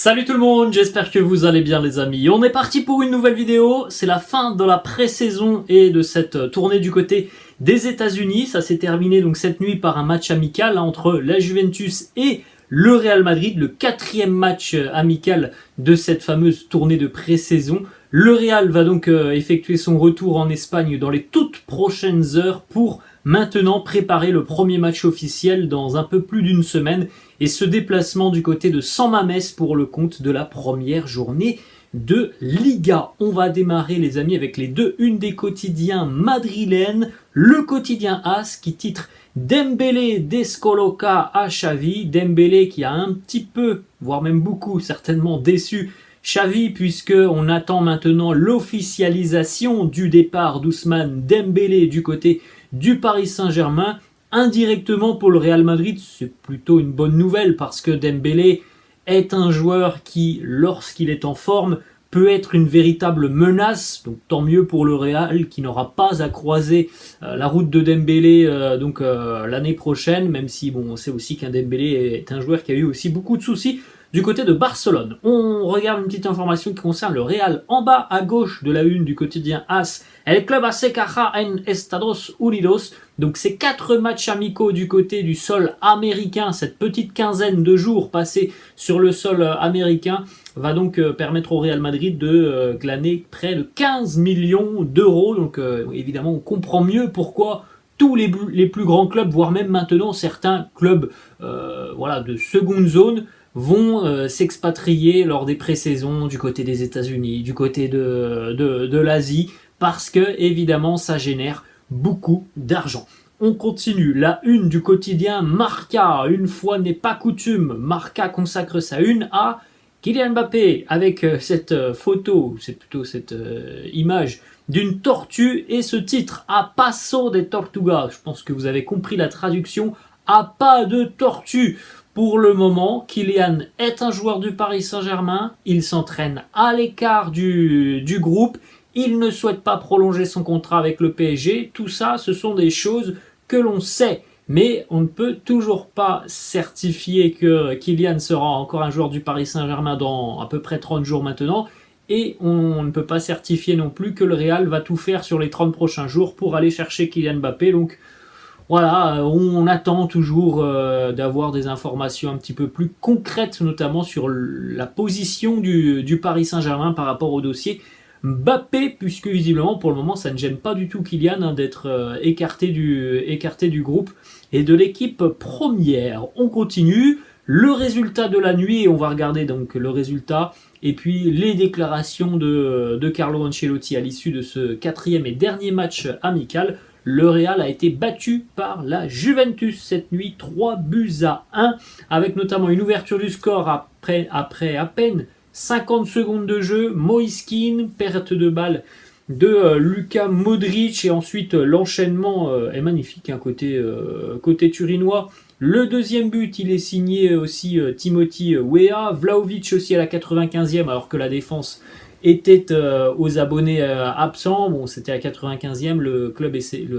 Salut tout le monde, j'espère que vous allez bien les amis. On est parti pour une nouvelle vidéo, c'est la fin de la pré-saison et de cette tournée du côté des États-Unis. Ça s'est terminé donc cette nuit par un match amical entre la Juventus et le Real Madrid, le quatrième match amical de cette fameuse tournée de pré-saison. Le Real va donc effectuer son retour en Espagne dans les toutes prochaines heures pour maintenant préparer le premier match officiel dans un peu plus d'une semaine et ce déplacement du côté de San Mamés pour le compte de la première journée de Liga. On va démarrer les amis avec les deux unes des quotidiens madrilènes. Le quotidien AS qui titre Dembélé descoloca à Xavi. Dembélé qui a un petit peu, voire même beaucoup certainement déçu Xavi, puisqu'on attend maintenant l'officialisation du départ d'Ousmane Dembélé du côté du Paris Saint-Germain. Indirectement pour le Real Madrid, c'est plutôt une bonne nouvelle parce que Dembélé est un joueur qui, lorsqu'il est en forme, peut être une véritable menace. Donc tant mieux pour le Real qui n'aura pas à croiser la route de Dembélé l'année prochaine, même si bon, on sait aussi qu'un Dembélé est un joueur qui a eu aussi beaucoup de soucis du côté de Barcelone. On regarde une petite information qui concerne le Real en bas à gauche de la une du quotidien AS. El club se queja en Estados Unidos. Donc ces 4 matchs amicaux du côté du sol américain, cette petite quinzaine de jours passés sur le sol américain, va donc permettre au Real Madrid de glaner près de 15 millions d'euros. Donc évidemment on comprend mieux pourquoi tous les plus grands clubs, voire même maintenant certains clubs de seconde zone, vont s'expatrier lors des pré-saisons du côté des États-Unis, du côté de l'Asie, parce que évidemment ça génère beaucoup d'argent. On continue, la une du quotidien Marca, une fois n'est pas coutume, Marca consacre sa une à Kylian Mbappé avec cette photo, c'est plutôt cette image d'une tortue et ce titre A paso de tortuga. Je pense que vous avez compris la traduction, à pas de tortue. Pour le moment, Kylian est un joueur du Paris Saint-Germain, il s'entraîne à l'écart du groupe, il ne souhaite pas prolonger son contrat avec le PSG. Tout ça, ce sont des choses que l'on sait, mais on ne peut toujours pas certifier que Kylian sera encore un joueur du Paris Saint-Germain dans à peu près 30 jours maintenant, et on ne peut pas certifier non plus que le Real va tout faire sur les 30 prochains jours pour aller chercher Kylian Mbappé. Donc voilà, on attend toujours d'avoir des informations un petit peu plus concrètes, notamment sur la position du Paris Saint-Germain par rapport au dossier Mbappé, puisque visiblement pour le moment ça ne gêne pas du tout Kylian d'être écarté du groupe et de l'équipe première. On continue, le résultat de la nuit, et on va regarder donc le résultat, et puis les déclarations de Carlo Ancelotti à l'issue de ce quatrième et dernier match amical. Le Real a été battu par la Juventus cette nuit, 3-1, avec notamment une ouverture du score après à peine 50 secondes de jeu, Moïse Kean, perte de balle de Luka Modric, et ensuite l'enchaînement est magnifique côté turinois. Le deuxième but, il est signé aussi Timothy Weah, Vlahovic aussi à la 95e, alors que la défense était aux abonnés absents. Bon, c'était à 95e, le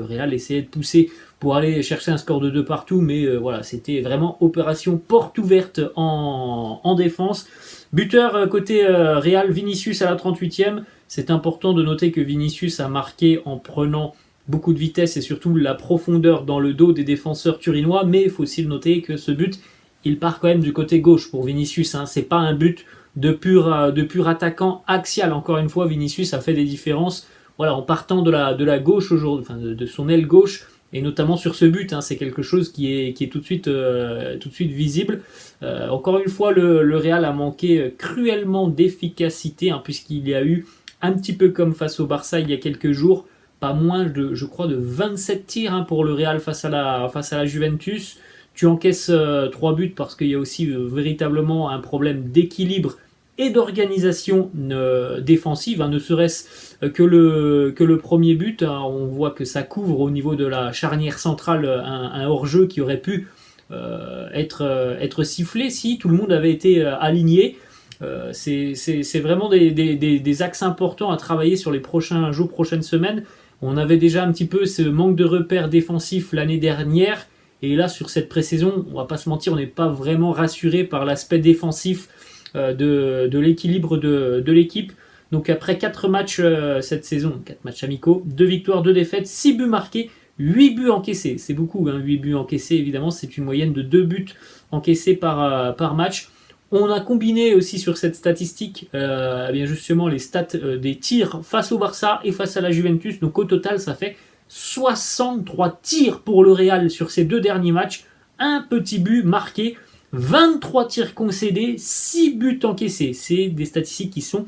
Real essayait de pousser pour aller chercher un score de 2 partout, mais voilà, c'était vraiment opération porte ouverte en défense. Buteur côté Real, Vinicius à la 38e. C'est important de noter que Vinicius a marqué en prenant beaucoup de vitesse et surtout la profondeur dans le dos des défenseurs turinois, mais il faut aussi le noter que ce but, il part quand même du côté gauche pour Vinicius, hein. C'est pas un but de pur attaquant axial. Encore une fois, Vinicius a fait des différences en partant de la gauche aujourd'hui, de son aile gauche, et notamment sur ce but, hein, c'est quelque chose qui est tout de suite visible. Encore une fois, le Real a manqué cruellement d'efficacité, hein, puisqu'il y a eu un petit peu comme face au Barça il y a quelques jours, pas moins de 27 tirs, hein, pour le Real face à la Juventus. Tu encaisses 3 buts parce qu'il y a aussi véritablement un problème d'équilibre et d'organisation défensive, hein, ne serait-ce que le premier but, hein, on voit que ça couvre au niveau de la charnière centrale un hors-jeu qui aurait pu être sifflé si tout le monde avait été aligné. C'est vraiment des axes importants à travailler sur les prochains jours, prochaines semaines. On avait déjà un petit peu ce manque de repères défensifs l'année dernière, et là sur cette pré-saison, on va pas se mentir, on n'est pas vraiment rassuré par l'aspect défensif de l'équilibre de l'équipe. Donc après 4 matchs cette saison, 4 matchs amicaux, 2 victoires, 2 défaites, 6 buts marqués, 8 buts encaissés. C'est beaucoup, hein, 8 buts encaissés, évidemment, c'est une moyenne de 2 buts encaissés par match. On a combiné aussi sur cette statistique bien justement les stats des tirs face au Barça et face à la Juventus. Donc au total, ça fait 63 tirs pour le Real sur ces 2 derniers matchs. Un petit but marqué, 23 tirs concédés, 6 buts encaissés. C'est des statistiques qui sont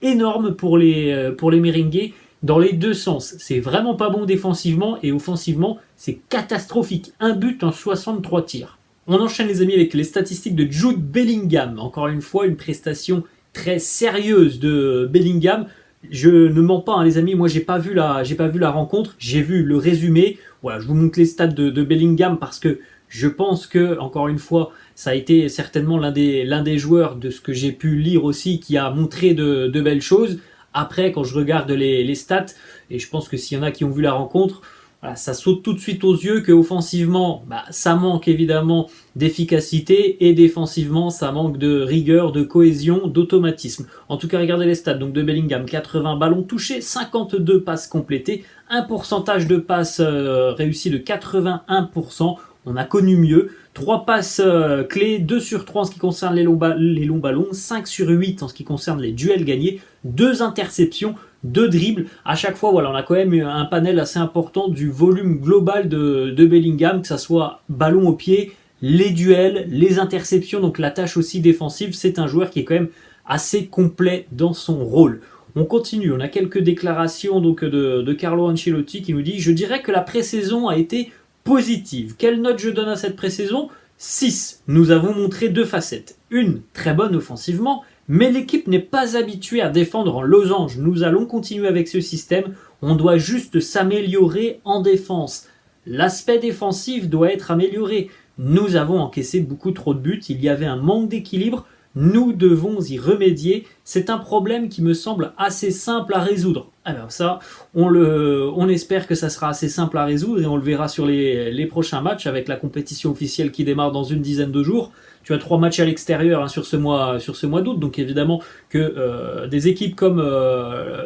énorme pour les Merengues dans les 2 sens. C'est vraiment pas bon défensivement et offensivement, c'est catastrophique. Un but en 63 tirs. On enchaîne les amis avec les statistiques de Jude Bellingham. Encore une fois, une prestation très sérieuse de Bellingham. Je ne mens pas, hein, les amis, moi j'ai pas vu la rencontre, j'ai vu le résumé. Voilà, je vous montre les stats de Bellingham parce que je pense que, encore une fois, ça a été certainement l'un des joueurs de ce que j'ai pu lire aussi qui a montré de belles choses. Après, quand je regarde les stats, et je pense que s'il y en a qui ont vu la rencontre, voilà, ça saute tout de suite aux yeux qu'offensivement, ça manque évidemment d'efficacité et défensivement, ça manque de rigueur, de cohésion, d'automatisme. En tout cas, regardez les stats donc de Bellingham, 80 ballons touchés, 52 passes complétées, un pourcentage de passes réussies de 81%. On a connu mieux. 3 passes clés, 2 sur 3 en ce qui concerne les longs ballons, 5 sur 8 en ce qui concerne les duels gagnés, 2 interceptions, 2 dribbles. À chaque fois, voilà, on a quand même un panel assez important du volume global de Bellingham, que ce soit ballon au pied, les duels, les interceptions, donc la tâche aussi défensive. C'est un joueur qui est quand même assez complet dans son rôle. On continue, on a quelques déclarations donc, de Carlo Ancelotti qui nous dit « Je dirais que la pré-saison a été positive. Quelle note je donne à cette pré-saison ? 6. Nous avons montré 2 facettes. Une, très bonne offensivement, mais l'équipe n'est pas habituée à défendre en losange. Nous allons continuer avec ce système. On doit juste s'améliorer en défense. L'aspect défensif doit être amélioré. Nous avons encaissé beaucoup trop de buts. Il y avait un manque d'équilibre. Nous devons y remédier. C'est un problème qui me semble assez simple à résoudre. Alors ça, on espère que ça sera assez simple à résoudre et on le verra sur les prochains matchs avec la compétition officielle qui démarre dans une dizaine de jours. Tu as 3 matchs à l'extérieur hein, sur ce mois d'août, donc évidemment que des équipes comme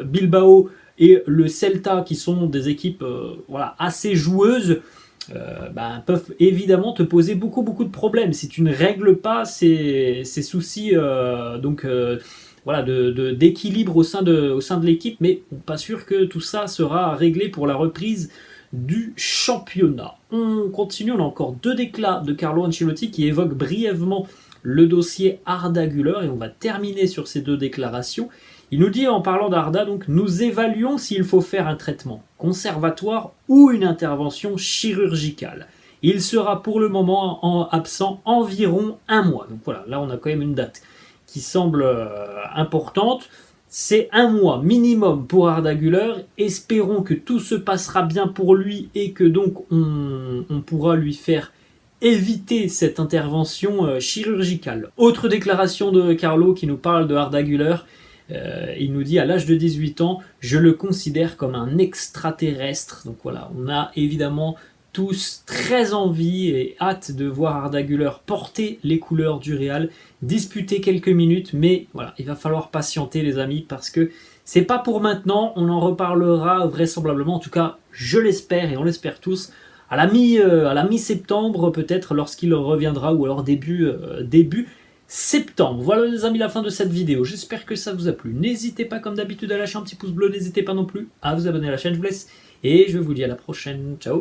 Bilbao et le Celta, qui sont des équipes voilà, assez joueuses, peuvent évidemment te poser beaucoup de problèmes si tu ne règles pas ces soucis voilà, d'équilibre au sein de l'équipe, mais pas sûr que tout ça sera réglé pour la reprise du championnat. On continue, on a encore 2 déclats de Carlo Ancelotti qui évoquent brièvement le dossier Arda Güler et on va terminer sur ces 2 déclarations. Il nous dit en parlant d'Arda, donc, nous évaluons s'il faut faire un traitement conservatoire ou une intervention chirurgicale. Il sera pour le moment absent environ 1 mois. Donc voilà, là on a quand même une date qui semble importante. C'est 1 mois minimum pour Arda Güler. Espérons que tout se passera bien pour lui et que donc on pourra lui faire éviter cette intervention chirurgicale. Autre déclaration de Carlo qui nous parle de Arda Güler. Il nous dit à l'âge de 18 ans, je le considère comme un extraterrestre. Donc voilà, on a évidemment tous très envie et hâte de voir Arda Güler porter les couleurs du Real, disputer quelques minutes, mais voilà, il va falloir patienter les amis parce que c'est pas pour maintenant, on en reparlera vraisemblablement, en tout cas je l'espère et on l'espère tous, à la mi-septembre peut-être lorsqu'il reviendra ou alors début septembre. Voilà les amis, la fin de cette vidéo. J'espère que ça vous a plu. N'hésitez pas comme d'habitude à lâcher un petit pouce bleu. N'hésitez pas non plus à vous abonner à la chaîne. Je vous laisse et je vous dis à la prochaine. Ciao.